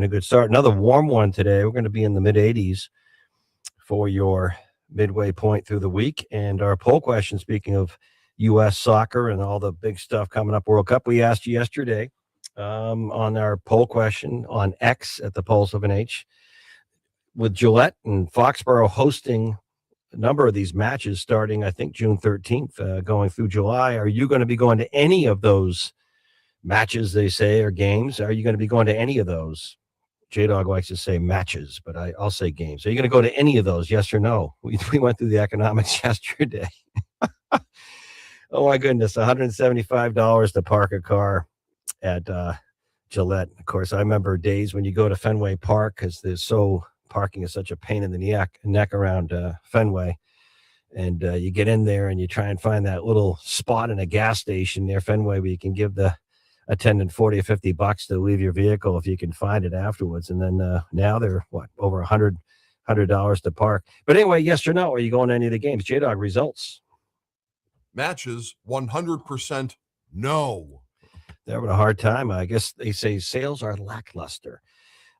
A good start. Another warm one today. We're going to be in the mid 80s for your midway point through the week. And our poll question, speaking of U.S. soccer and all the big stuff coming up, World Cup, we asked you yesterday on our poll question on X at the Pulse of an H, with Gillette and Foxborough hosting a number of these matches starting, I think, June 13th, going through July. Are you going to be going to any of those matches, they say, or games? Are you going to be going to any of those? J-Dog likes to say matches, but I'll say games. Are you going to go to any of those, yes or no? We went through the economics yesterday. Oh, my goodness, $175 to park a car at Gillette. Of course, I remember days when you go to Fenway Park because parking is such a pain in the neck around Fenway. And you get in there and you try and find that little spot in a gas station near Fenway where you can give the attendant $40 or $50 to leave your vehicle if you can find it afterwards. And then now they're over $100 to park. But anyway, yes or no? Are you going to any of the games? J-Dog, results. Matches, 100% no. They're having a hard time. I guess they say sales are lackluster.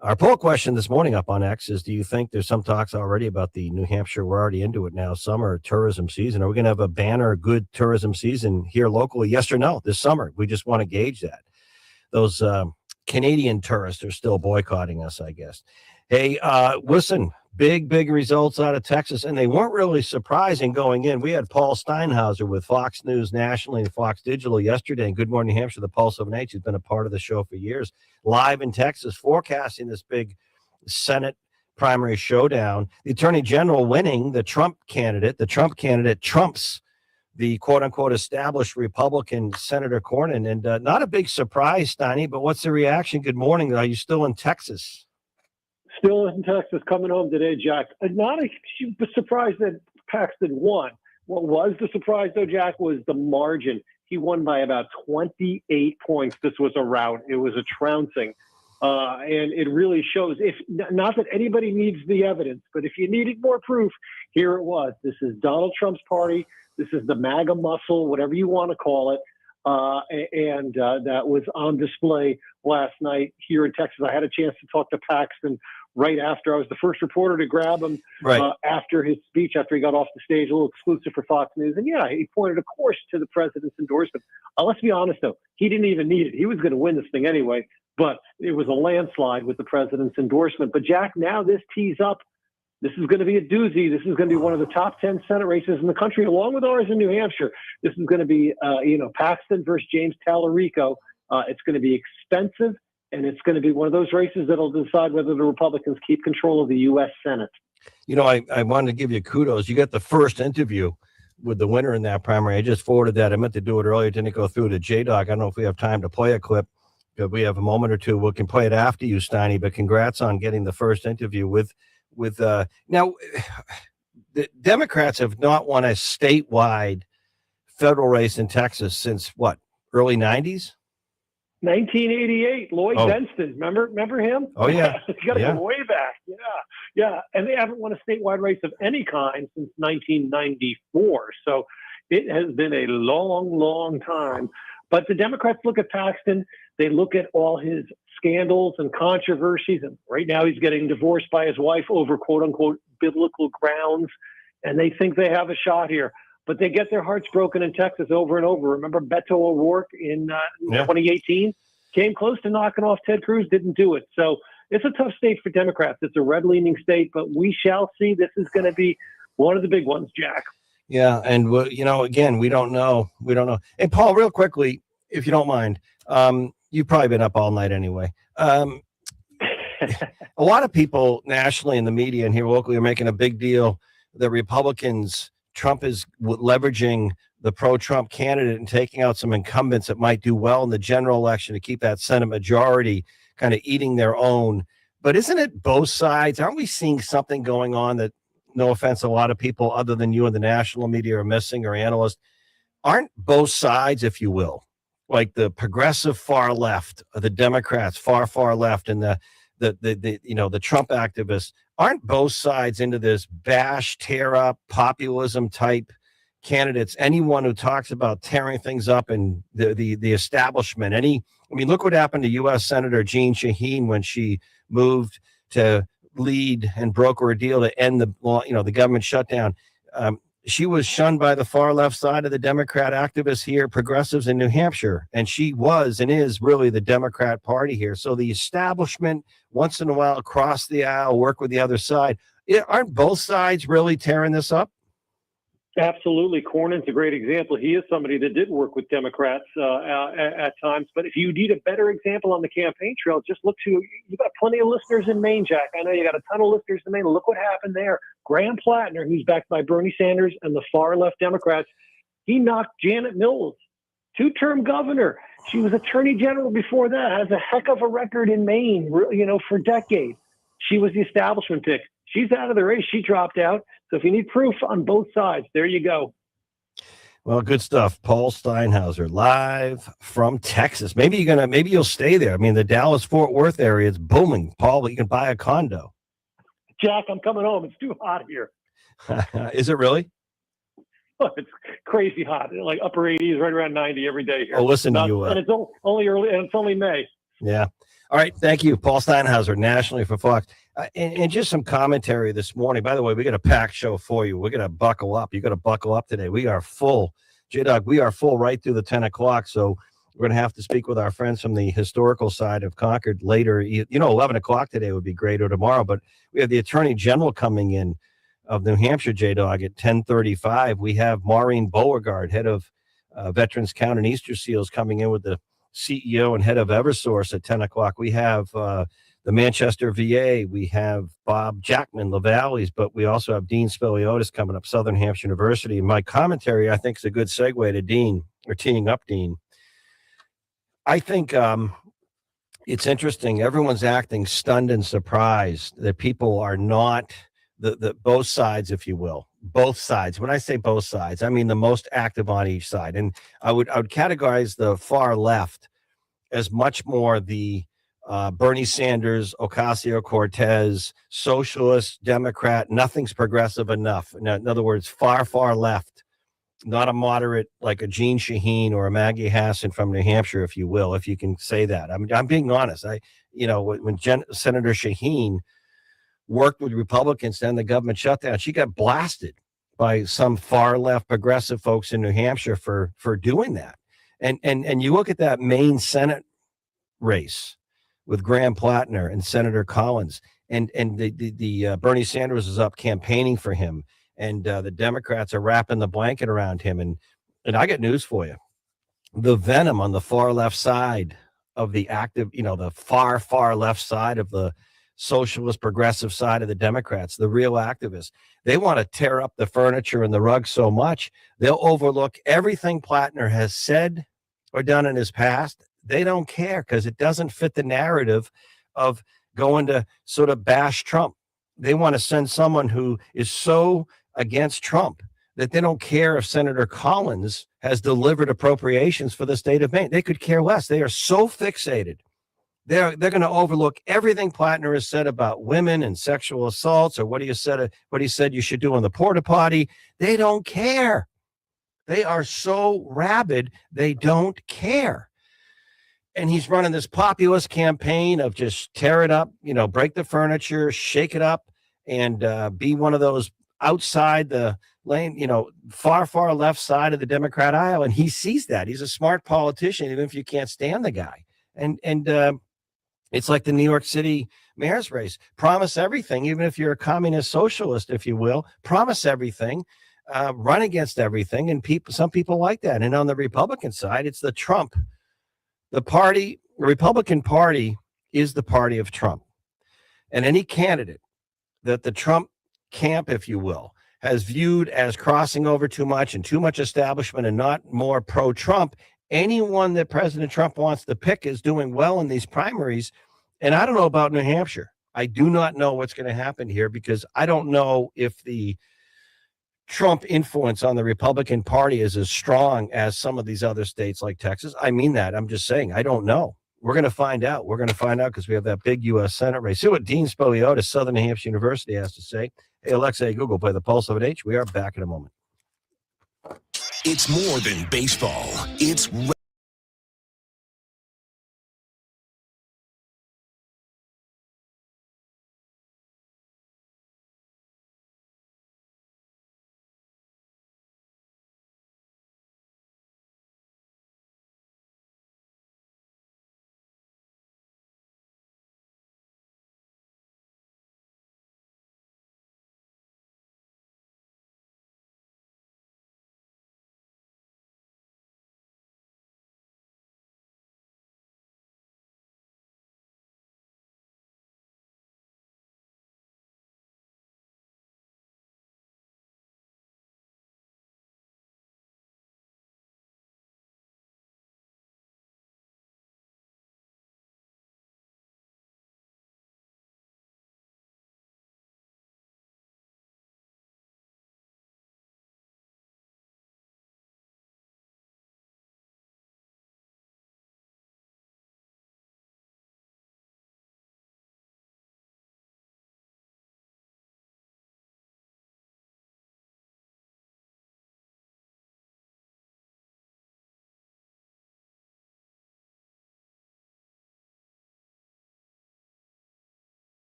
Our poll question this morning up on X is, do you think there's some talks already about the New Hampshire, we're already into it now, summer tourism season? Are we going to have a banner good tourism season here locally? Yes or no this summer? We just want to gauge that. Those Canadian tourists are still boycotting us, I guess. Hey, listen, big results out of Texas, and they weren't really surprising going in. We had Paul Steinhauser with Fox News nationally and Fox Digital yesterday, and Good Morning New Hampshire, the Pulse of an H. He's been a part of the show for years, live in Texas, forecasting this big Senate primary showdown. The Attorney General winning the Trump candidate. The Trump candidate trumps the quote-unquote established Republican Senator Cornyn. And not a big surprise, Steiny, but what's the reaction? Good morning. Are you still in Texas? Still in Texas, coming home today, Jack. Not a surprise that Paxton won. What was the surprise, though, Jack, was the margin. He won by about 28 points. This was a rout. It was a trouncing. And it really shows, not that anybody needs the evidence, but if you needed more proof, here it was. This is Donald Trump's party. This is the MAGA muscle, whatever you want to call it. And that was on display last night here in Texas. I had a chance to talk to Paxton right after. I was the first reporter to grab him after his speech, after he got off the stage, a little exclusive for Fox News. And yeah, he pointed, of course, to the president's endorsement. Let's be honest, though, he didn't even need it. He was going to win this thing anyway, but it was a landslide with the president's endorsement. But Jack, now this tees up. This is going to be a doozy. This is going to be one of the top 10 Senate races in the country, along with ours in New Hampshire. This is going to be, Paxton versus James Tallarico. It's going to be expensive, and it's going to be one of those races that'll decide whether the Republicans keep control of the U.S. Senate. You know, I wanted to give you kudos. You got the first interview with the winner in that primary. I just forwarded that. I meant to do it earlier. Didn't go through to J-Dog. I don't know if we have time to play a clip. If we have a moment or two, we can play it after you, Steiny. But congrats on getting the first interview with now, the Democrats have not won a statewide federal race in Texas since what, early 90s? 1988, Lloyd Benston. Remember him? Oh, yeah. You got to go way back. Yeah. And they haven't won a statewide race of any kind since 1994. So it has been a long time. But the Democrats look at Paxton. They look at all his scandals and controversies. And right now he's getting divorced by his wife over quote-unquote biblical grounds. And they think they have a shot here. But they get their hearts broken in Texas over and over. Remember Beto O'Rourke in 2018? Came close to knocking off Ted Cruz, didn't do it. So it's a tough state for Democrats. It's a red-leaning state, but we shall see. This is going to be one of the big ones, Jack. Yeah, and, again, we don't know. Hey, Paul, real quickly, if you don't mind, you've probably been up all night anyway. A lot of people nationally in the media and here locally are making a big deal that Republicans, Trump is leveraging the pro-Trump candidate and taking out some incumbents that might do well in the general election to keep that Senate majority kind of eating their own. But isn't it both sides? Aren't we seeing something going on that, no offense, a lot of people other than you and the national media are missing, or analysts? Aren't both sides, if you will, like the progressive far left, the Democrats far left, and the Trump activists, aren't both sides into this bash, tear up, populism type candidates? Anyone who talks about tearing things up and the establishment, look what happened to U.S. Senator Jeanne Shaheen when she moved to lead and broker a deal to end the government shutdown. She was shunned by the far left side of the Democrat activists here, progressives in New Hampshire, and she was and is really the Democrat Party here. So the establishment, once in a while, across the aisle, work with the other side. Aren't both sides really tearing this up? Absolutely. Cornyn's a great example. He is somebody that did work with Democrats at times. But if you need a better example on the campaign trail, just look to, you've got plenty of listeners in Maine, Jack. I know you got a ton of listeners in Maine. Look what happened there. Graham Plattner, who's backed by Bernie Sanders and the far left Democrats, he knocked Janet Mills, two-term governor. She was attorney general before that, has a heck of a record in Maine, for decades. She was the establishment pick. She's out of the race. She dropped out. So if you need proof on both sides, there you go. Well, good stuff. Paul Steinhauser, live from Texas. Maybe you'll stay there. I mean, the Dallas-Fort Worth area is booming. Paul, you can buy a condo. Jack, I'm coming home. It's too hot here. Is it really? Oh, it's crazy hot. Like upper 80s, right around 90 every day here. Oh, listen to you. And it's only early, and it's only May. Yeah. All right. Thank you, Paul Steinhauser, nationally for Fox. And just some commentary this morning. By the way, we got a packed show for you. We're going to buckle up. You got to buckle up today. We are full. J-Dog, we are full right through the 10 o'clock. So we're going to have to speak with our friends from the historical side of Concord later. 11 o'clock today would be great, or tomorrow. But we have the Attorney General coming in of New Hampshire, J-Dog, at 10:35. We have Maureen Beauregard, head of Veterans Count and Easter Seals, coming in with the CEO and head of Eversource at 10 o'clock. We have the Manchester VA. We have Bob Jackman, LaValleys, but we also have Dean Spiliotis coming up, Southern Hampshire University. And my commentary, I think, is a good segue to Dean, or teeing up Dean. I think it's interesting. Everyone's acting stunned and surprised that people are not the both sides, if you will. Both sides. When I say both sides, I mean the most active on each side. And I would categorize the far left as much more the Bernie Sanders, Ocasio-Cortez, socialist, Democrat, nothing's progressive enough. In other words, far, far left, not a moderate like a Jean Shaheen or a Maggie Hassan from New Hampshire, if you will, if you can say that. I'm being honest. When Senator Shaheen worked with Republicans to end the government shutdown, she got blasted by some far left progressive folks in New Hampshire for doing that. And you look at that Maine Senate race with Graham Plattner and Senator Collins, and the Bernie Sanders is up campaigning for him, and the Democrats are wrapping the blanket around him. And I got news for you. The venom on the far left side of the active, the far, far left side of the socialist progressive side of the Democrats, the real activists, they want to tear up the furniture and the rug so much, they'll overlook everything Plattner has said or done in his past. They don't care because it doesn't fit the narrative of going to sort of bash Trump. They want to send someone who is so against Trump that they don't care if Senator Collins has delivered appropriations for the state of Maine. They could care less. They are so fixated. They're going to overlook everything Plattner has said about women and sexual assaults, or what he said you should do on the porta potty. They don't care. They are so rabid. They don't care. And he's running this populist campaign of just tear it up, break the furniture, shake it up, and be one of those outside the lane, far, far left side of the Democrat aisle. And he sees that. He's a smart politician, even if you can't stand the guy. And it's like the New York City mayor's race. Promise everything, even if you're a communist socialist, if you will. Promise everything, run against everything. And some people like that. And on the Republican side, it's the Trump. The Republican Party is the party of Trump. And any candidate that the Trump camp, if you will, has viewed as crossing over too much and too much establishment and not more pro-Trump, anyone that President Trump wants to pick is doing well in these primaries. And I don't know about New Hampshire. I do not know what's going to happen here, because I don't know if the Trump influence on the Republican Party is as strong as some of these other states like Texas. I mean that. I'm just saying, I don't know. We're going to find out. We're going to find out because we have that big U.S. Senate race. See what Dean Spiliotis, Southern New Hampshire University, has to say. Hey, Alexa, hey, Google, play the Pulse of an H. We are back in a moment. It's more than baseball. It's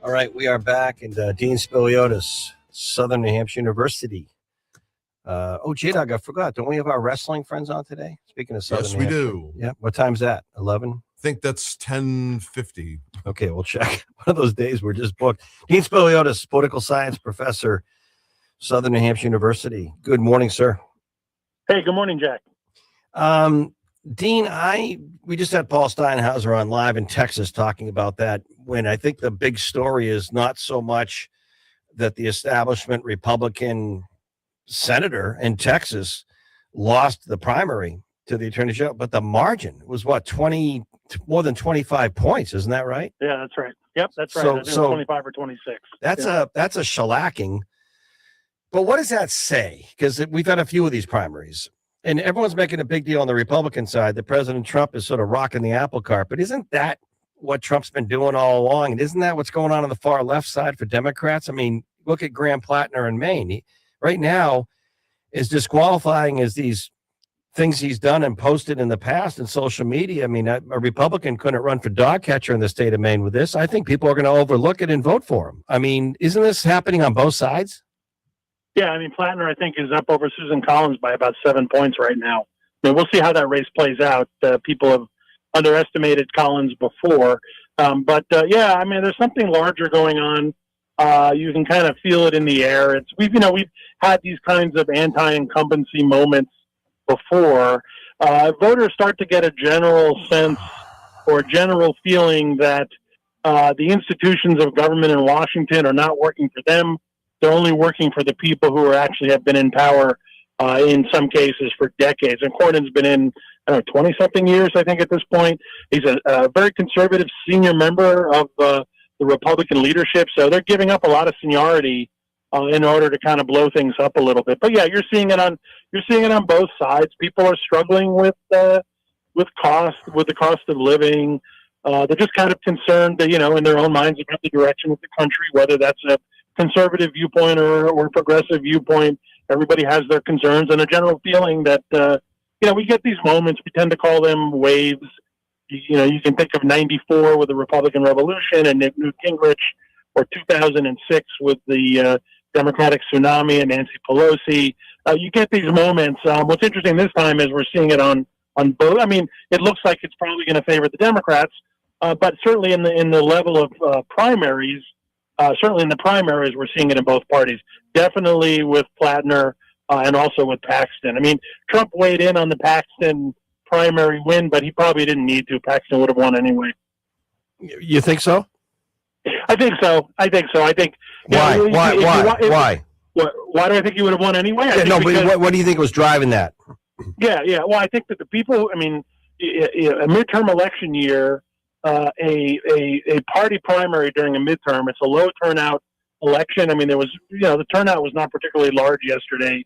All right, we are back, and Dean Spiliotis, Southern New Hampshire University. J-Dog, I forgot. Don't we have our wrestling friends on today? Speaking of Southern Yes, New we Hampshire. do. Yeah. What time's that? 11? I think that's 10:50. Okay, we'll check. One of those days we're just booked. Dean Spiliotis, political science professor, Southern New Hampshire University. Good morning, sir. Hey, good morning, Jack. Dean, we just had Paul Steinhauser on live in Texas talking about that, when I think the big story is not so much that the establishment Republican senator in Texas lost the primary to the attorney general, but the margin was what, more than 25 points. Isn't that right? Yeah, that's right. Yep, that's right. So- I think it was so 25 or 26. That's Yeah. a shellacking. But what does that say? Because we've had a few of these primaries, and everyone's making a big deal on the Republican side that President Trump is sort of rocking the apple cart. But isn't that what Trump's been doing all along? And isn't that what's going on the far left side for Democrats? I mean, look at Graham Plattner in Maine. He, right now, is disqualifying as these things he's done and posted in the past in social media. I mean, a Republican couldn't run for dog catcher in the state of Maine with this. I think people are going to overlook it and vote for him. I mean, isn't this happening on both sides? Yeah, I mean, Plattner, I think, is up over Susan Collins by about 7 points right now. I mean, we'll see how that race plays out. People have underestimated Collins before. Yeah, I mean, there's something larger going on. You can kind of feel it in the air. We've had these kinds of anti-incumbency moments before. Voters start to get a general sense or a general feeling that the institutions of government in Washington are not working for them. They're only working for the people who have been in power in some cases for decades. And Cornyn's been in, 20-something years, I think, at this point. He's a very conservative senior member of the Republican leadership. So they're giving up a lot of seniority in order to kind of blow things up a little bit. But yeah, you're seeing it on both sides. People are struggling with the cost of living. They're just kind of concerned that, in their own minds about the direction of the country, whether that's a conservative viewpoint or progressive viewpoint. Everybody has their concerns and a general feeling that, we get these moments. We tend to call them waves. You can think of 94 with the Republican Revolution and Newt Gingrich, or 2006 with the Democratic tsunami and Nancy Pelosi. You get these moments. What's interesting this time is we're seeing it on both. I mean, it looks like it's probably going to favor the Democrats, but certainly in the level of primaries, we're seeing it in both parties. Definitely with Plattner and also with Paxton. I mean, Trump weighed in on the Paxton primary win, but he probably didn't need to. Paxton would have won anyway. You think so? I think so. I think. Why? Why? Why do I think he would have won anyway? But what do you think was driving that? Yeah. Well, I think that the people. I mean, a midterm election year, a party primary during a midterm. It's a low turnout election. I mean, there was, the turnout was not particularly large yesterday.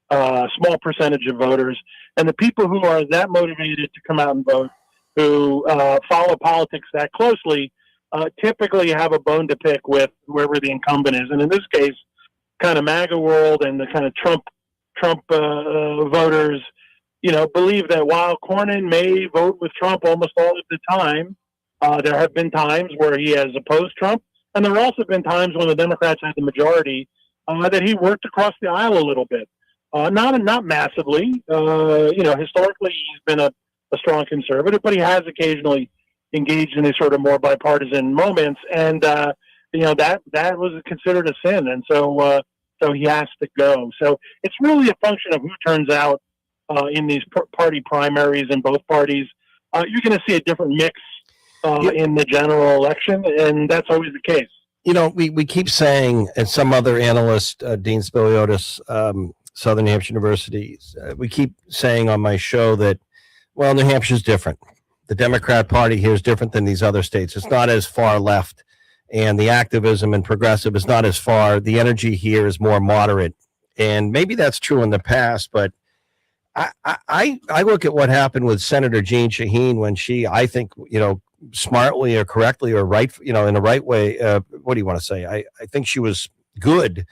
Small percentage of voters, and the people who are that motivated to come out and vote, who follow politics that closely, typically have a bone to pick with whoever the incumbent is. And in this case, kind of MAGA world and the kind of Trump voters, believe that while Cornyn may vote with Trump almost all of the time, there have been times where he has opposed Trump, and there have also been times when the Democrats had the majority that he worked across the aisle a little bit. Not massively. Historically, he's been a strong conservative, but he has occasionally engaged in these sort of more bipartisan moments, and that was considered a sin, and so he has to go. So it's really a function of who turns out in these party primaries in both parties. You're going to see a different mix in the general election, and that's always the case. We keep saying, and some other analyst, Dean Spiliotis, Southern New Hampshire University, we keep saying on my show that, well, New Hampshire's different. The Democrat Party here is different than these other states. It's not as far left, and the activism and progressive is not as far. The energy here is more moderate, and maybe that's true in the past, but I look at what happened with Senator Jeanne Shaheen when she, I think, smartly or correctly or right, in the right way. What do you want to say? I think she was good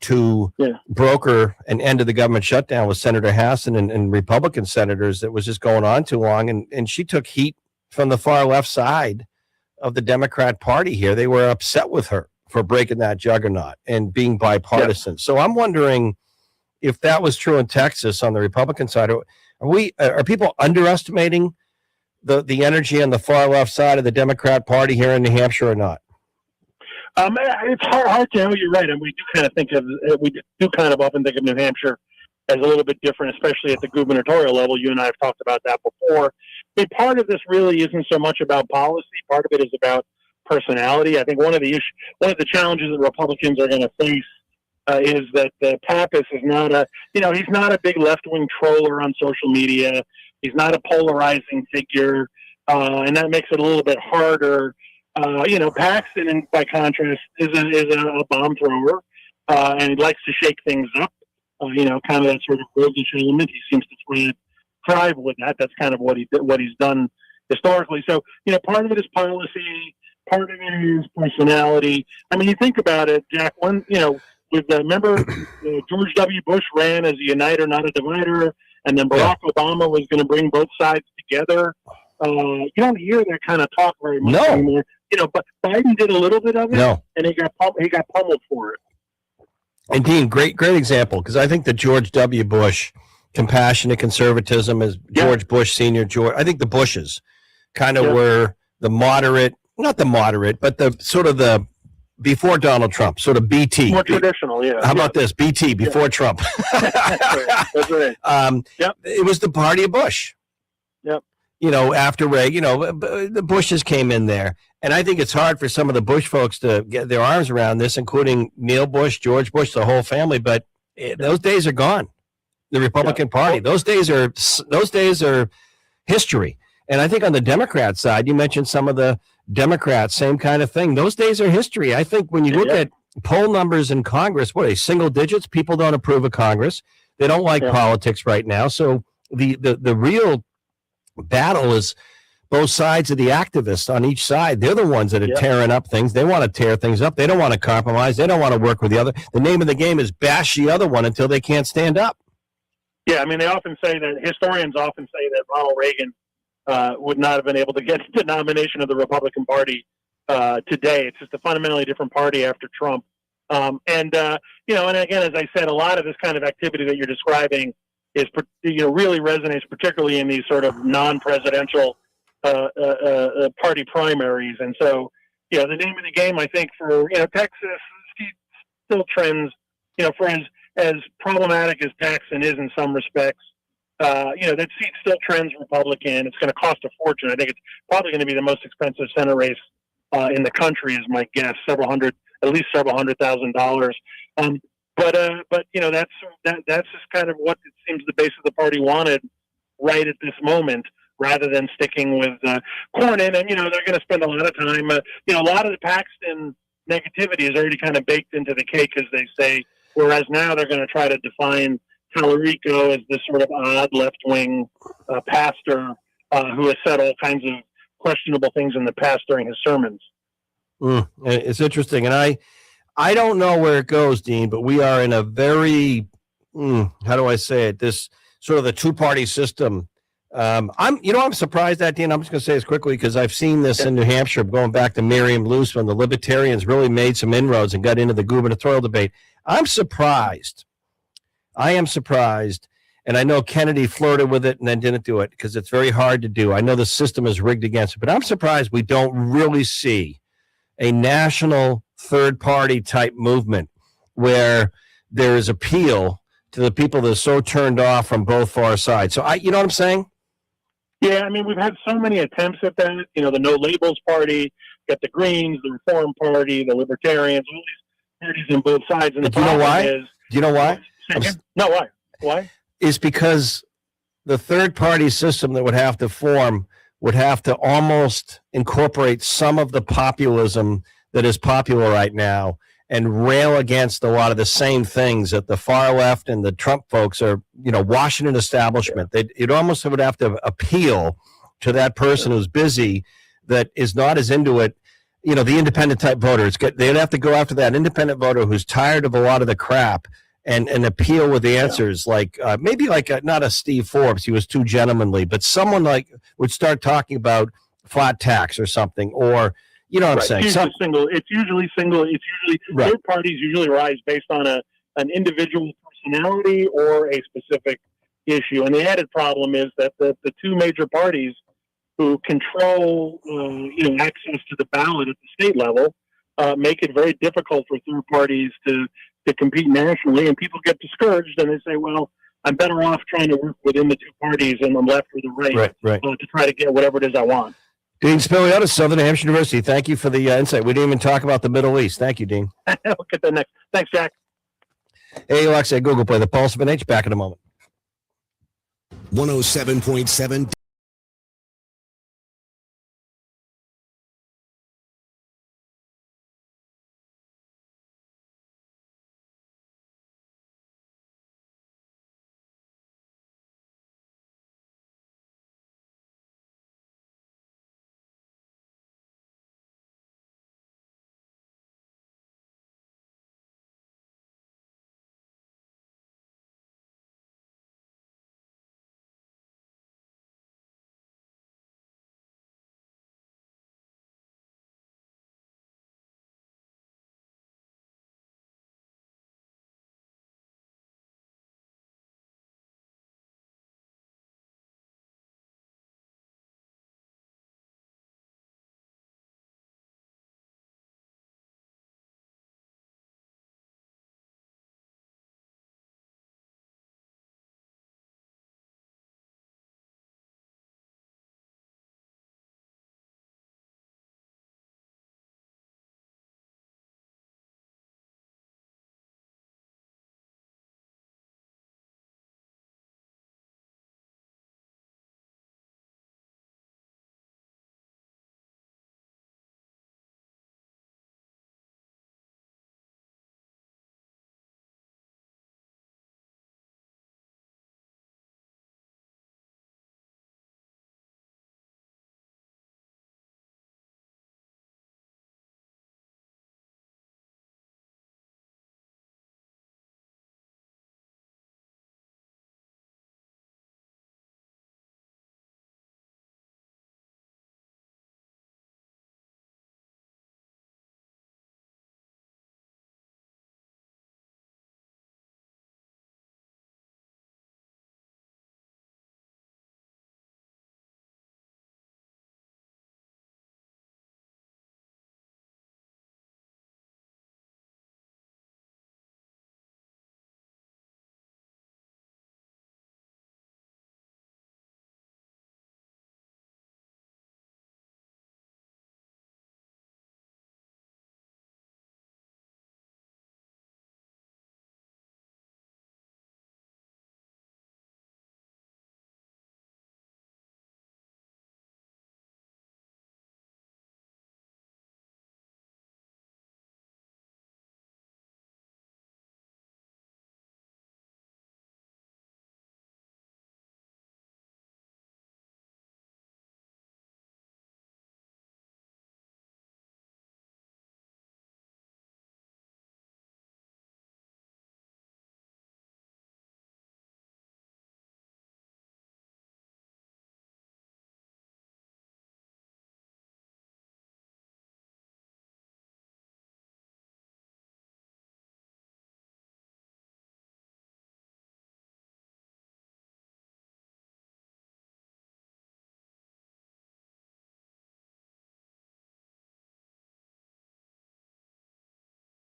to broker an end of the government shutdown with Senator Hassan and Republican senators that was just going on too long. And she took heat from the far left side of the Democrat Party here. They were upset with her for breaking that juggernaut and being bipartisan. So I'm wondering if that was true in Texas on the Republican side. Are people underestimating the energy on the far left side of the Democrat Party here in New Hampshire or not? It's hard to know. You're right, and we do kind of often think of New Hampshire as a little bit different, especially at the gubernatorial level. You and I have talked about that before. I mean, part of this really isn't so much about policy. Part of it is about personality. I think one of the challenges that Republicans are going to face is that Pappas is not he's not a big left-wing troller on social media. He's not a polarizing figure, and that makes it a little bit harder. Paxton, by contrast, is a bomb thrower, and he likes to shake things up. Kind of that sort of roguish element. He seems to thrive with that. That's kind of what he's done historically. So, part of it is policy, part of it is personality. I mean, you think about it, Jack. Remember George W. Bush ran as a uniter, not a divider, and then Barack Obama was going to bring both sides together. You don't hear that kind of talk very much anymore. But Biden did a little bit of it, and he got pummeled for it. And Dean, great example, because I think the George W. Bush compassionate conservatism is George Bush Sr. I think the Bushes kind of were the moderate, not the moderate, but the sort of the before Donald Trump, sort of BT. More traditional, yeah. How about this? BT, before Trump. That's right. It was the party of Bush. Yep. After Reagan, the Bushes came in there. And I think it's hard for some of the Bush folks to get their arms around this, including Neil Bush, George Bush, the whole family. But those days are gone. The Republican Party, those days are history. And I think on the Democrat side, you mentioned some of the Democrats, same kind of thing. Those days are history. I think when you look at poll numbers in Congress, single digits? People don't approve of Congress. They don't like politics right now. So the real battle is both sides of the activists on each side. They're the ones that are tearing up things. They want to tear things up. They don't want to compromise. They don't want to work with the other. The name of the game is bash the other one until they can't stand up. Yeah, I mean, historians often say that Ronald Reagan would not have been able to get the nomination of the Republican Party today. It's just a fundamentally different party after Trump. And again, as I said, a lot of this kind of activity that you're describing is, really resonates particularly in these sort of non-presidential party primaries. And so, the name of the game, I think, for, Texas still trends, for as problematic as Paxton is in some respects, that seat still trends Republican. It's going to cost a fortune. I think it's probably going to be the most expensive Senate race in the country, is my guess. At least several $100,000. But that's just kind of what it seems the base of the party wanted right at this moment, rather than sticking with Cornyn. And, they're going to spend a lot of time. A lot of the Paxton negativity is already kind of baked into the cake, as they say, whereas now they're going to try to define Tallarico as this sort of odd left-wing pastor who has said all kinds of questionable things in the past during his sermons. It's interesting. And I don't know where it goes, Dean, but we are in a very, how do I say it, this sort of the two-party system. I'm surprised at, Dean. I'm just going to say this quickly because I've seen this in New Hampshire, going back to Miriam Luce when the Libertarians really made some inroads and got into the gubernatorial debate. I'm surprised. I am surprised. And I know Kennedy flirted with it and then didn't do it because it's very hard to do. I know the system is rigged against it, but I'm surprised we don't really see a national third-party type movement where there is appeal to the people that are so turned off from both far sides. So you know what I'm saying? Yeah, I mean, we've had so many attempts at that. The No Labels Party, got the Greens, the Reform Party, the Libertarians, all these parties on both sides. And do you know why? Do you know why? No, why? Why? Is because the third-party system that would have to form would have to almost incorporate some of the populism that is popular right now and rail against a lot of the same things that the far left and the Trump folks are, Washington establishment. It almost would have to appeal to that person who's busy, that is not as into it, the independent type voter. They'd have to go after that independent voter who's tired of a lot of the crap and appeal with the answers, maybe not a Steve Forbes, he was too gentlemanly, but someone would start talking about flat tax or something, or You know what I'm Right. saying? It's usually single. It's usually Right. third parties usually rise based on an individual personality or a specific issue. And the added problem is that the two major parties who control access to the ballot at the state level make it very difficult for third parties to compete nationally, and people get discouraged and they say, well, I'm better off trying to work within the two parties on the left or the right, to try to get whatever it is I want. Dean Spiliotis, Southern Hampshire University. Thank you for the insight. We didn't even talk about the Middle East. Thank you, Dean. We'll get that next. Thanks, Jack. Hey, Alexa, Google Play the Pulse of NH. Back in a moment. 107.7.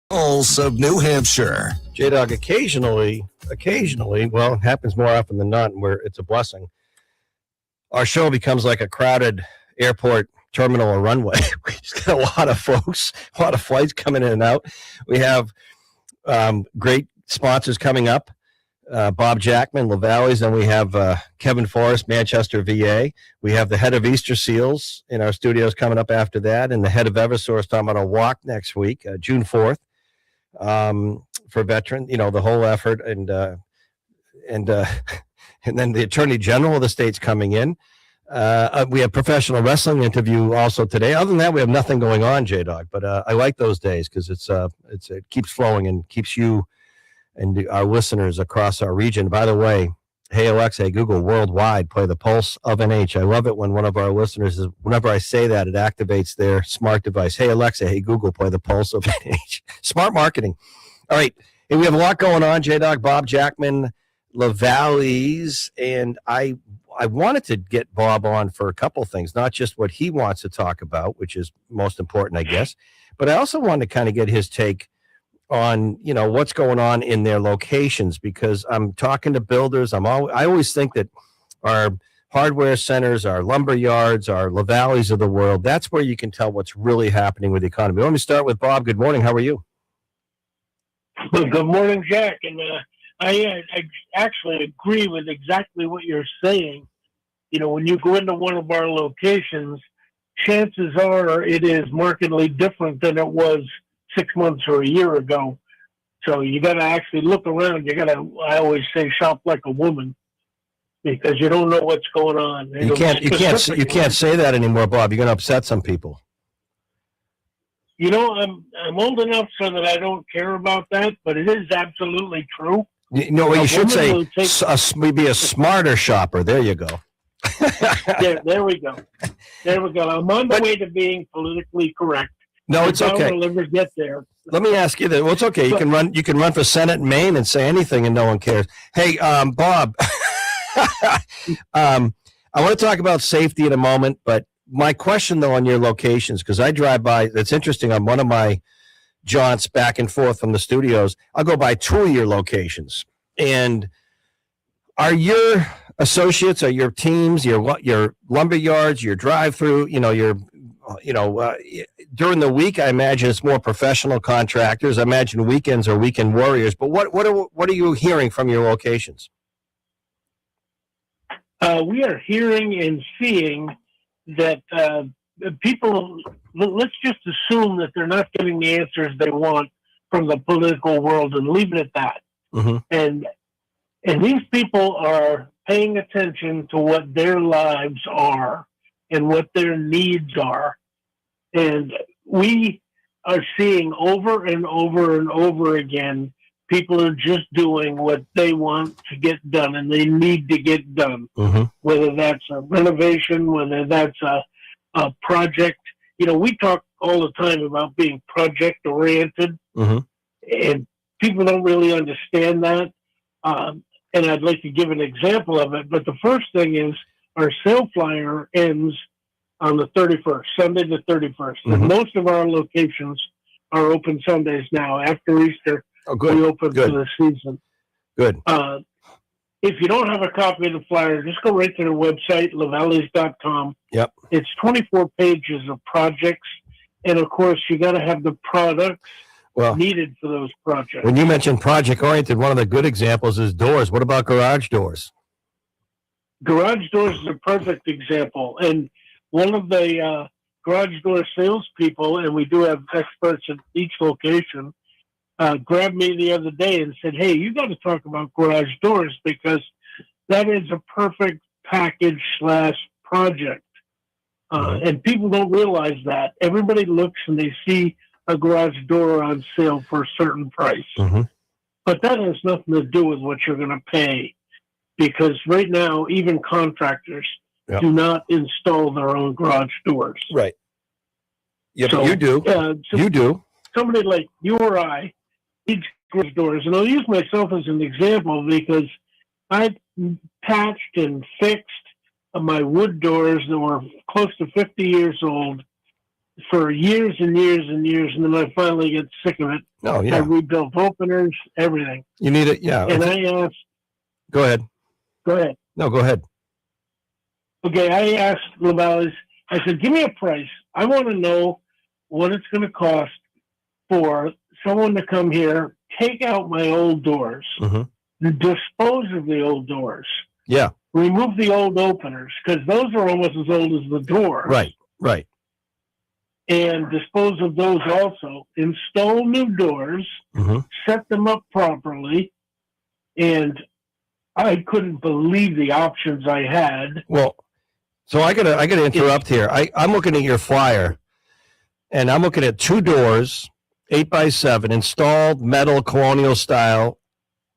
Pulse of New Hampshire. J-Dog, occasionally, well, it happens more often than not where it's a blessing. Our show becomes like a crowded airport terminal or runway. We just got a lot of folks, a lot of flights coming in and out. We have great sponsors coming up. Bob Jackman, LaValleys, and we have Kevin Forrest, Manchester, VA. We have the head of Easter Seals in our studios coming up after that, and the head of Eversource talking about a walk next week, June 4th, for veteran, the whole effort, and then the Attorney General of the state's coming in. We have professional wrestling interview also today. Other than that, we have nothing going on, J-Dog, but I like those days because it keeps flowing and keeps you and our listeners across our region. By the way, Hey Alexa, hey Google, worldwide, play the pulse of NH. I love it when one of our listeners is, whenever I say that, it activates their smart device. Hey Alexa, hey Google, play the pulse of NH. Smart marketing. All right. Hey, we have a lot going on. J-Dog, Bob Jackman, LaValleys, and I wanted to get Bob on for a couple things, not just what he wants to talk about, which is most important, I guess, but I also wanted to kind of get his take on, you know, what's going on in their locations, because I'm talking to builders. I always think that our hardware centers, our lumber yards, our LaValleys of the world, that's where you can tell what's really happening with the economy. Let me start with Bob. Good morning. How are you? Well, good morning, Jack. And I actually agree with exactly what you're saying. You know, when you go into one of our locations, chances are it is markedly different than it was 6 months or a year ago. So you got to actually look around. You got to, I always say, shop like a woman, because you don't know what's going on. You can't say that anymore, Bob. You're going to upset some people. You know, I'm old enough so that I don't care about that, but it is absolutely true. You know what you should say? Woman will take- Maybe a smarter shopper. There you go. there we go. There we go. I'm on the way to being politically correct. No, it's okay. I'll never get there. Let me ask you that. Well, it's okay. You can run. You can run for Senate in Maine and say anything, and no one cares. Hey, Bob. I want to talk about safety in a moment, but my question though on your locations, because I drive by. That's interesting. On one of my jaunts back and forth from the studios, I'll go by 2 of your locations. And are your associates, are your teams, your lumber yards, your drive-through, during the week, I imagine it's more professional contractors. I imagine weekends are weekend warriors. But what are you hearing from your locations? We are hearing and seeing that people, let's just assume that they're not getting the answers they want from the political world and leave it at that. Mm-hmm. And these people are paying attention to what their lives are and what their needs are. And we are seeing over and over and over again, people are just doing what they want to get done and they need to get done, mm-hmm. whether that's a renovation, whether that's a project. You know, we talk all the time about being project oriented, mm-hmm. and people don't really understand that. And I'd like to give an example of it. But the first thing is our sale flyer ends on the 31st, Sunday the 31st. Mm-hmm. And most of our locations are open Sundays now. After Easter, Oh, good. we open Good. for the season. Good. If you don't have a copy of the flyer, just go right to the website, lavalleys.com. Yep. It's 24 pages of projects. And, of course, you got to have the products needed for those projects. When you mentioned project-oriented, one of the good examples is doors. What about garage doors? Garage doors is a perfect example. And one of the garage door salespeople, and we do have experts at each location, grabbed me the other day and said, hey, you got to talk about garage doors because that is a perfect package / project. And people don't realize that. Everybody looks and they see a garage door on sale for a certain price. Mm-hmm. But that has nothing to do with what you're going to pay, because right now, even contractors do not install their own garage doors. Right. Yeah, So, but you do. You do. Somebody like you or I needs garage doors. And I'll use myself as an example because I patched and fixed my wood doors that were close to 50 years old for years and years and years. And then I finally get sick of it. Oh, I yeah. rebuilt openers, everything. You need it. Yeah. And I asked, Go ahead. go ahead. No, go ahead. Okay, I asked LaValleys, I said, give me a price. I want to know what it's going to cost for someone to come here, take out my old doors, Mm-hmm. dispose of the old doors, Yeah. remove the old openers, because those are almost as old as the doors. Right. Right. And dispose of those also. Install new doors, Mm-hmm. set them up properly, and I couldn't believe the options I had. Well, so I gotta interrupt here. I'm looking at your flyer, and I'm looking at 2 doors, 8x7, installed metal colonial style,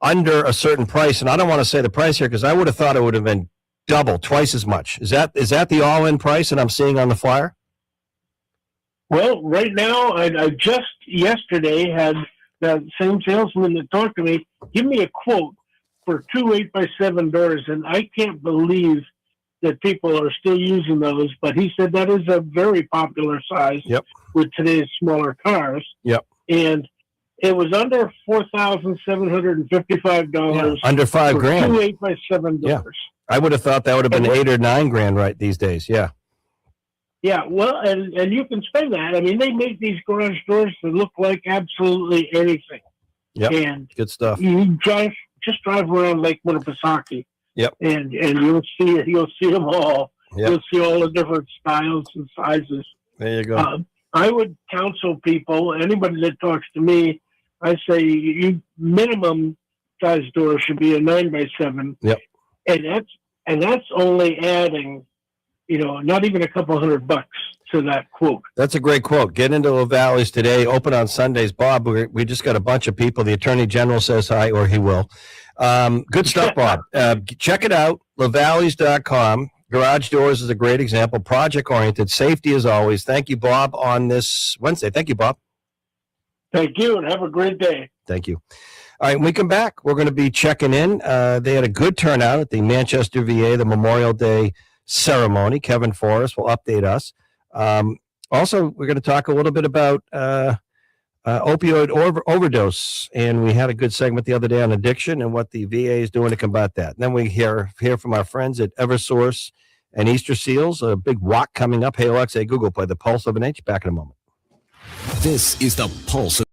under a certain price, and I don't want to say the price here because I would have thought it would have been double, twice as much. Is that the all-in price that I'm seeing on the flyer? Well, right now, I just yesterday had that same salesman that talked to me give me a quote for 2 8x7 doors, and I can't believe that people are still using those. But he said that is a very popular size Yep. with today's smaller cars. Yep. And it was under $4,755 Under $5 for grand. 2 8x7 Yeah. doors. I would have thought that would have been And $8 or $9 grand right these days. Yeah. Yeah, well, and you can spend that. I mean, they make these garage doors that look like absolutely anything. Yep. And Good stuff. you just drive around Lake Winnipesaukee. Yep. And you'll see them all. Yep. You'll see all the different styles and sizes. There you go. I would counsel people, anybody that talks to me, I say you minimum size door should be a 9x7. Yep. And that's only adding, not even a couple $100 to that quote. That's a great quote. Get into LaValley's today. Open on Sundays. Bob, we just got a bunch of people. The Attorney General says hi, or he will. Good stuff, Bob. Check it out. LaValleys.com. Garage doors is a great example. Project oriented. Safety as always. Thank you, Bob, on this Wednesday. Thank you, Bob. Thank you, and have a great day. Thank you. All right, when we come back, we're going to be checking in. They had a good turnout at the Manchester VA, the Memorial Day ceremony. Kevin Forrest will update us. Also, we're going to talk a little bit about opioid overdose, and we had a good segment the other day on addiction and what the VA is doing to combat that. And then we hear from our friends at Eversource and Easter Seals, a big walk coming up. Hey, Alexa, Google, play the Pulse of an H. Back in a moment. This is the Pulse of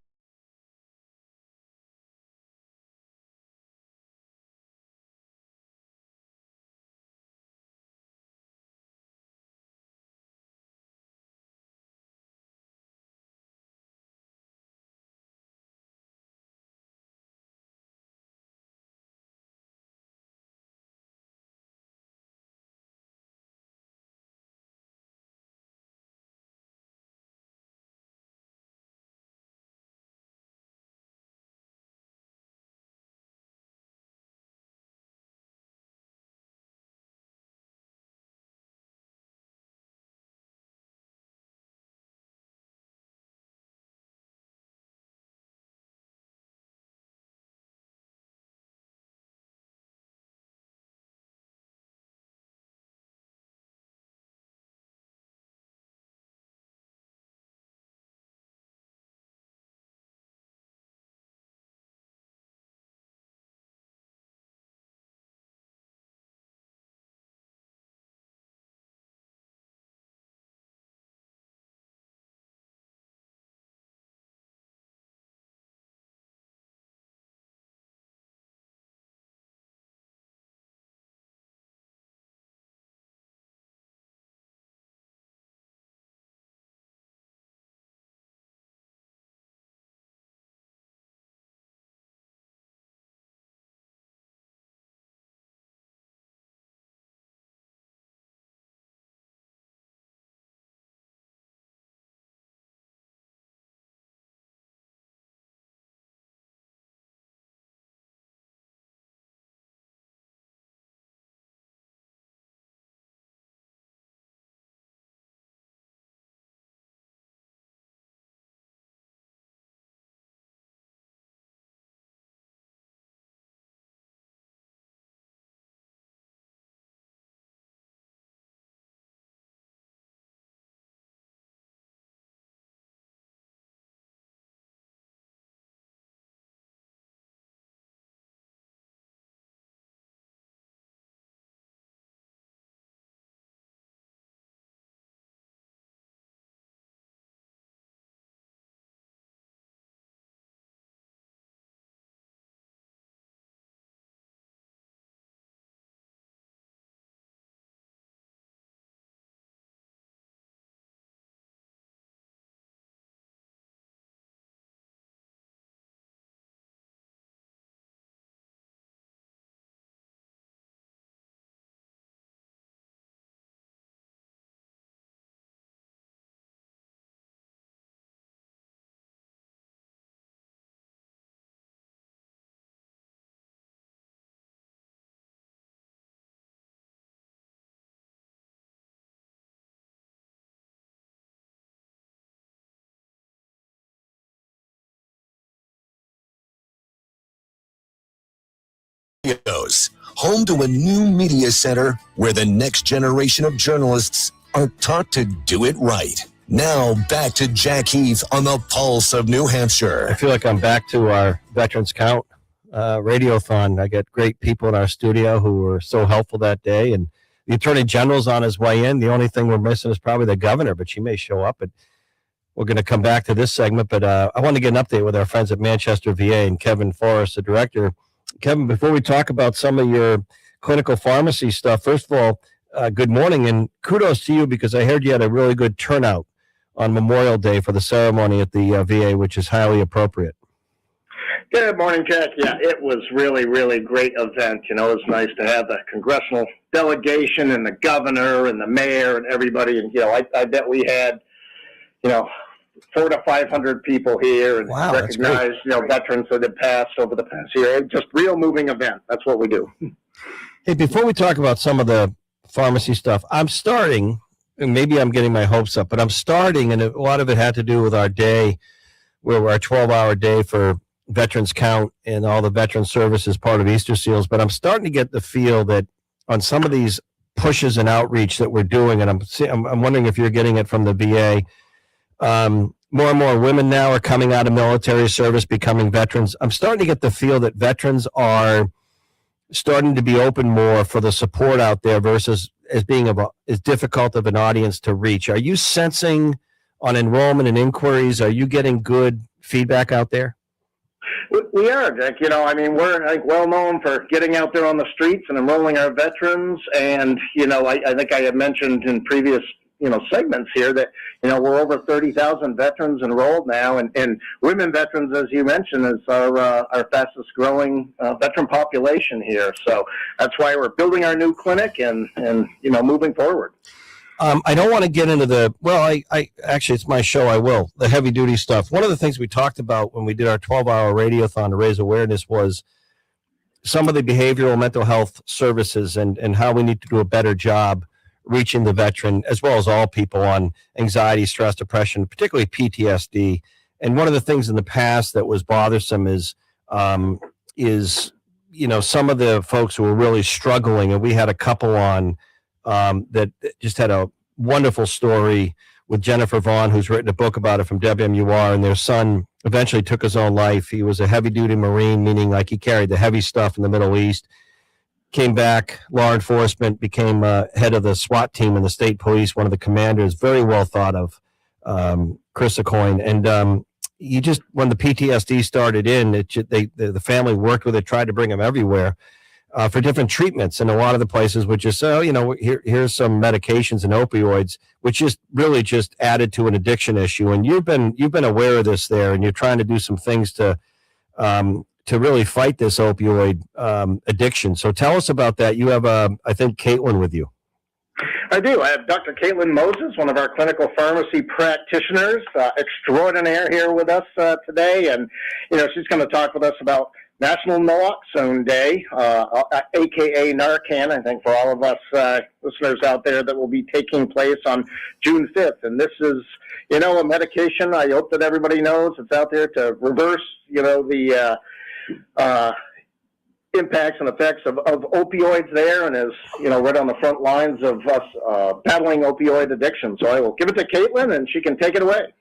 Studios, home to a new media center where the next generation of journalists are taught to do it right. Now back to Jack Heath on the Pulse of New I Hampshire. feel like I'm back to our Veterans Count radiothon. I got great people in our studio who were so helpful that day, and the Attorney General's on his way in. The only thing we're missing is probably the governor, but she may show up. But we're going to come back to this segment. But I want to get an update with our friends at Manchester VA and Kevin Forrest, the director. Kevin, before we talk about some of your clinical pharmacy stuff, first of all, good morning and kudos to you because I heard you had a really good turnout on Memorial Day for the ceremony at the VA, which is highly appropriate. Good morning, Jack. Yeah, it was really, really great event. You know, it was nice to have the congressional delegation and the governor and the mayor and everybody. And, you know, I bet we had, 400 to 500 people here and Wow, that's recognized, veterans that had passed over the past year. Just real moving event. That's what we do. Hey, before we talk about some of the pharmacy stuff, I'm starting, and maybe I'm getting my hopes up, but I'm starting, and a lot of it had to do with our day, where we're our 12-hour day for Veterans Count and all the veteran services part of Easter Seals. But I'm starting to get the feel that on some of these pushes and outreach that we're doing, and I'm wondering if you're getting it from the VA, more and more women now are coming out of military service, becoming veterans. I'm starting to get the feel that veterans are starting to be open more for the support out there versus as being as difficult of an audience to reach. Are you sensing on enrollment and inquiries, are you getting good feedback out there? We are, Jack. We're well known for getting out there on the streets and enrolling our veterans. And, I think I had mentioned in previous, segments here that, we're over 30,000 veterans enrolled now. And women veterans, as you mentioned, is our fastest growing veteran population here. So that's why we're building our new clinic and moving forward. I don't want to get into I actually, it's my show. I will. The heavy duty stuff. One of the things we talked about when we did our 12-hour radiothon to raise awareness was some of the behavioral mental health services and how we need to do a better job reaching the veteran as well as all people on anxiety, stress, depression, particularly PTSD. And one of the things in the past that was bothersome is some of the folks who were really struggling, and we had a couple on that just had a wonderful story with Jennifer Vaughn, who's written a book about it from WMUR, and their son eventually took his own life. He was a heavy-duty Marine, meaning like he carried the heavy stuff in the Middle East, came back, law enforcement, became head of the SWAT team in the state police, one of the commanders, very well thought of, Chris Aucoin. And he just, when the PTSD started in, the family worked with it, tried to bring him everywhere. For different treatments, and a lot of the places would just say, here's some medications and opioids, which just really just added to an addiction issue. And you've been aware of this there, and you're trying to do some things to really fight this opioid addiction. So tell us about that. You have, I think, Caitlin with you. I do. I have Dr. Caitlin Moses, one of our clinical pharmacy practitioners, extraordinaire here with us today. And, she's going to talk with us about National Naloxone Day, a.k.a. Narcan, I think, for all of us listeners out there, that will be taking place on June 5th. And this is, a medication I hope that everybody knows it's out there to reverse, the impacts and effects of opioids there, and is, right on the front lines of us battling opioid addiction. So I will give it to Caitlin, and she can take it away.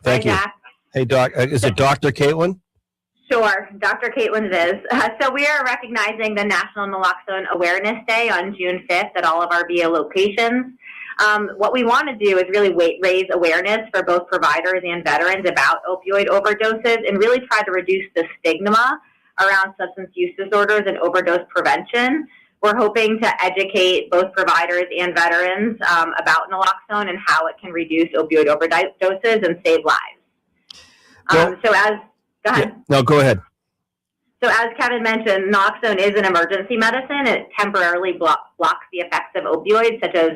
Thank you. Jack. Hey, Doc, is it Dr. Caitlin? Sure, Dr. Caitlin Viz. So we are recognizing the National Naloxone Awareness Day on June 5th at all of our VA locations. What we want to do is really raise awareness for both providers and veterans about opioid overdoses and really try to reduce the stigma around substance use disorders and overdose prevention. We're hoping to educate both providers and veterans about naloxone and how it can reduce opioid overdoses and save lives. Go ahead. Yeah, no, go ahead. So as Kevin mentioned, naloxone is an emergency medicine. It temporarily blocks the effects of opioids such as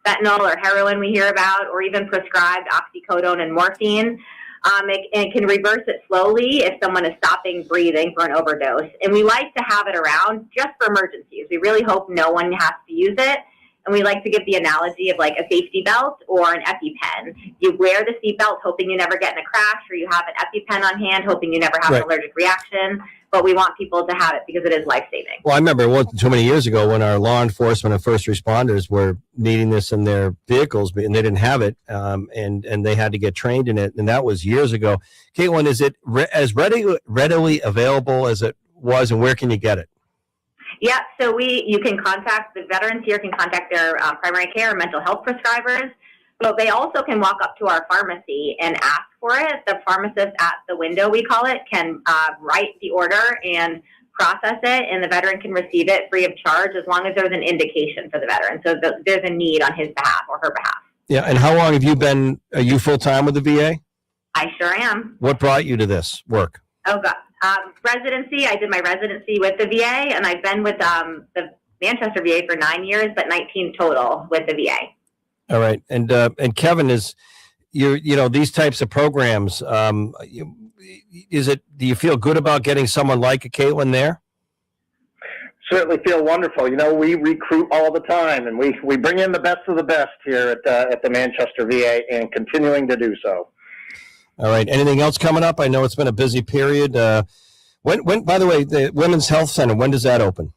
fentanyl or heroin we hear about, or even prescribed oxycodone and morphine. It can reverse it slowly if someone is stopping breathing for an overdose. And we like to have it around just for emergencies. We really hope no one has to use it. And we like to give the analogy of like a safety belt or an EpiPen. You wear the seatbelt hoping you never get in a crash, or you have an EpiPen on hand hoping you never have an allergic reaction. but we want people to have it because it is life-saving. Well, I remember it wasn't too many years ago when our law enforcement and first responders were needing this in their vehicles, and they didn't have it, and they had to get trained in it, and that was years ago. Caitlin, is it as readily available as it was, and where can you get it? Yeah, so you can contact the veterans here, can contact their primary care or mental health prescribers, but they also can walk up to our pharmacy and ask for it. The pharmacist at the window, we call it, can write the order and process it, and the veteran can receive it free of charge as long as there's an indication for the veteran. So there's a need on his behalf or her behalf. Yeah, and how long have you been, are you full-time with the VA? I sure am. What brought you to this work? Oh, God. Residency. I did my residency with the VA, and I've been with the Manchester VA for 9 years, but 19 total with the VA. All right, and Kevin, is these types of programs? Do you feel good about getting someone like a Caitlin there? Certainly feel wonderful. We recruit all the time, and we bring in the best of the best here at the Manchester VA, and continuing to do so. All right. Anything else coming up? I know it's been a busy period. When, by the way, the Women's Health Center, when does that open?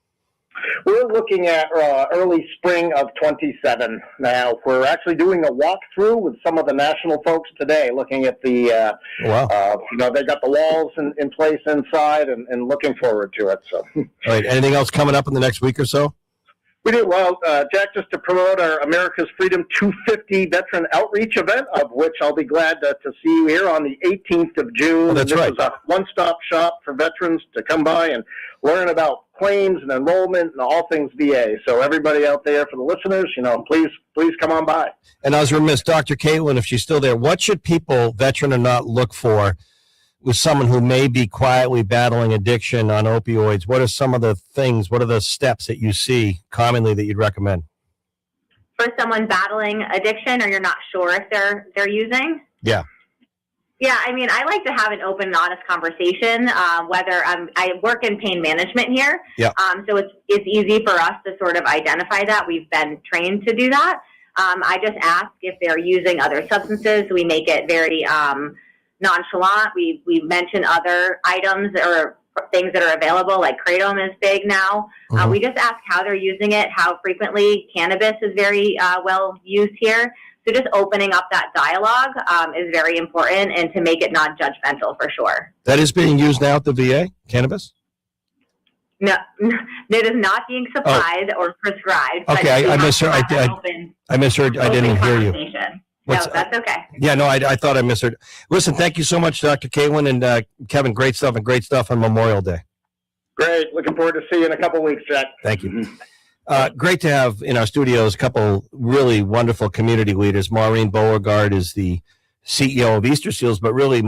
We're looking at early spring of 27 now. We're actually doing a walkthrough with some of the national folks today, looking at the, wow. They got the walls in place inside, and looking forward to it. So, all right. Anything else coming up in the next week or so? We do. Well, Jack, just to promote our America's Freedom 250 Veteran Outreach event, of which I'll be glad to see you here on the 18th of June. Oh, that's this right. is a one-stop shop for veterans to come by and learn about claims and enrollment and all things VA. So everybody out there, for the listeners, please come on by. And I was remiss, Dr. Caitlin, if she's still there, what should people, veteran or not, look for with someone who may be quietly battling addiction on opioids? What are some of the things, what are the steps that you see commonly that you'd recommend? For someone battling addiction, or you're not sure if they're using? Yeah. Yeah, I mean, I like to have an open and honest conversation, whether I work in pain management here. Yeah. So it's easy for us to sort of identify that. We've been trained to do that. I just ask if they're using other substances. We make it very nonchalant. We mention other items or things that are available, like Kratom is big now. Mm-hmm. We just ask how they're using it, how frequently. Cannabis is very well used here. So just opening up that dialogue is very important, and to make it non-judgmental for sure. That is being used now at the VA, cannabis? No, it is not being supplied or prescribed. but Okay, I we misheard. have to have I misheard. I open didn't hear you. conversation. What's- No, that's okay. Yeah, no, I thought I misheard. Listen, thank you so much, Dr. Caitlin and Kevin. Great stuff on Memorial Day. Great. Looking forward to seeing you in a couple of weeks, Jack. Thank you. Great to have in our studios a couple really wonderful community leaders. Maureen Beauregard is the CEO of Easter Seals, but really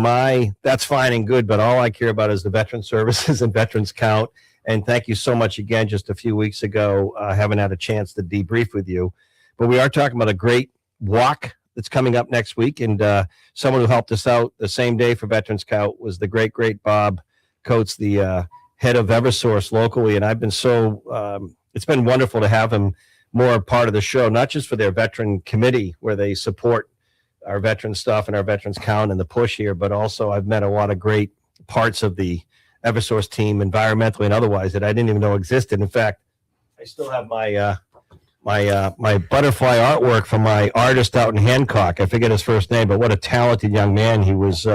that's fine and good, but all I care about is the veteran services and veterans count. And thank you so much again. Just a few weeks ago, haven't had a chance to debrief with you, but we are talking about a great walk that's coming up next week. And someone who helped us out the same day for Veterans Count was the great Bob Coates, the head of Eversource locally. And I've been it's been wonderful to have him more part of the show, not just for their veteran committee where they support our veteran stuff and our veterans count and the push here, but also I've met a lot of great parts of the Eversource team, environmentally and otherwise, that I didn't even know existed. In fact, I still have my my butterfly artwork from my artist out in Hancock. I forget his first name, but what a talented young man. He was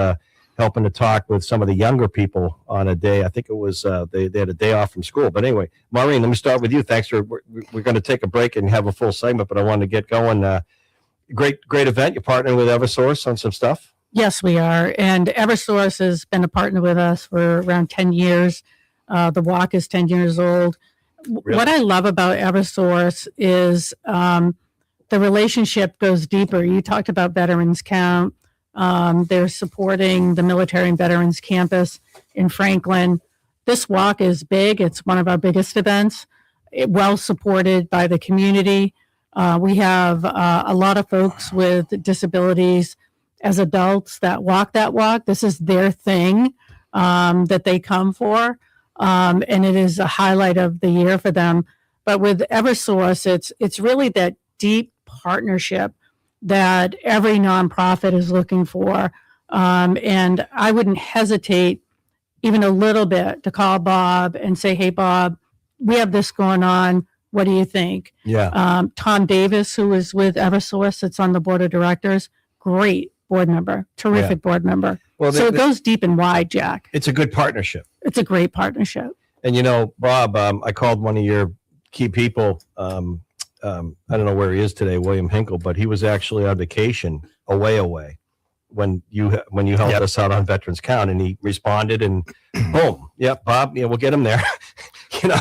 helping to talk with some of the younger people on a day. I think it was they had a day off from school. But anyway, Maureen, let me start with you. Thanks for we're going to take a break and have a full segment, but I wanted to get going. Great event. You're partnering with Eversource on some stuff. Yes, we are. And Eversource has been a partner with us for around 10 years. The walk is 10 years old. Really? What I love about Eversource is the relationship goes deeper. You talked about Veterans Count. They're supporting the Military and Veterans Campus in Franklin. This walk is big. It's one of our biggest events, well supported by the community. We have a lot of folks with disabilities as adults that walk that walk. This is their thing that they come for. And it is a highlight of the year for them. But with Eversource, it's really that deep partnership that every nonprofit is looking for. And I wouldn't hesitate even a little bit, to call Bob and say, hey, Bob, we have this going on. What do you think? Yeah. Tom Davis, who is with Eversource, sits on the board of directors. Great board member, terrific board member. Well, So it goes deep and wide, Jack. it's a good partnership. It's a great partnership. And you know, Bob, I called one of your key people. I don't know where he is today, William Hinkle, but he was actually on vacation away when you helped us out on Veterans Count, and he responded, and boom, yep, Bob, we'll get him there, you know.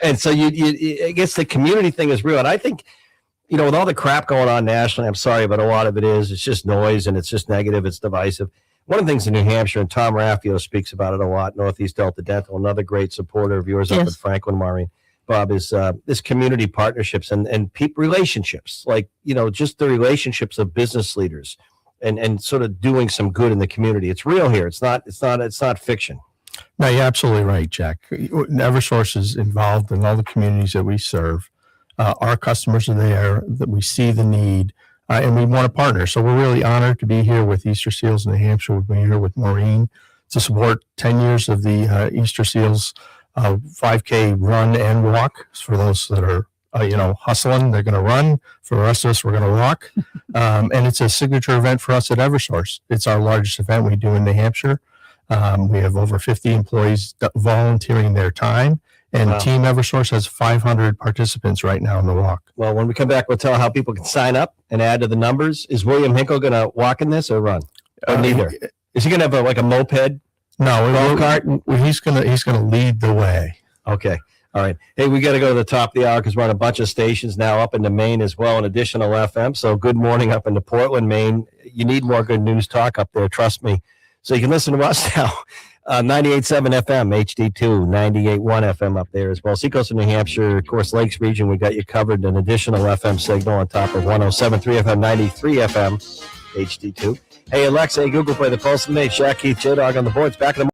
And so I guess the community thing is real, and I think, you know, with all the crap going on nationally, I'm sorry, but a lot of it's just noise, and it's just negative, it's divisive. One of the things in New Hampshire, and Tom Raffio speaks about it a lot, Northeast Delta Dental, another great supporter of yours up Yes. at Franklin, Maureen, Bob, is this community partnerships and relationships, like, you know, just the relationships of business leaders and sort of doing some good in the community. It's real here. It's not fiction. No, you're absolutely right, Jack. Eversource is involved in all the communities that we serve. Our customers are there, that we see the need, and we want to partner. So we're really honored to be here with Easter Seals in New Hampshire. We've been here with Maureen to support 10 years of the Easter Seals 5K run and walk. For those that are, hustling, they're going to run. For the rest of us, we're going to walk. And it's a signature event for us at Eversource. It's our largest event we do in New Hampshire. We have over 50 employees volunteering their time. And Wow. Team Eversource has 500 participants right now in the walk. Well, when we come back, we'll tell how people can sign up and add to the numbers. Is William Hinkle going to walk in this or run? Or neither? Is he going to have a moped? No, Golf he's gonna lead the way. Okay. All right. Hey, we got to go to the top of the hour because we're on a bunch of stations now up into Maine as well, an additional FM. So good morning up into Portland, Maine. You need more good news talk up there. Trust me. So you can listen to us now. 98.7 FM, HD2, 98.1 FM up there as well. Seacoast of New Hampshire, of course, Lakes region, we got you covered. An additional FM signal on top of 107.3 FM, 93 FM, HD2. Hey, Alexa, hey, Google, play the Pulse of Nate. Shaq, Keith, J-Dog on the boards. Back in the morning.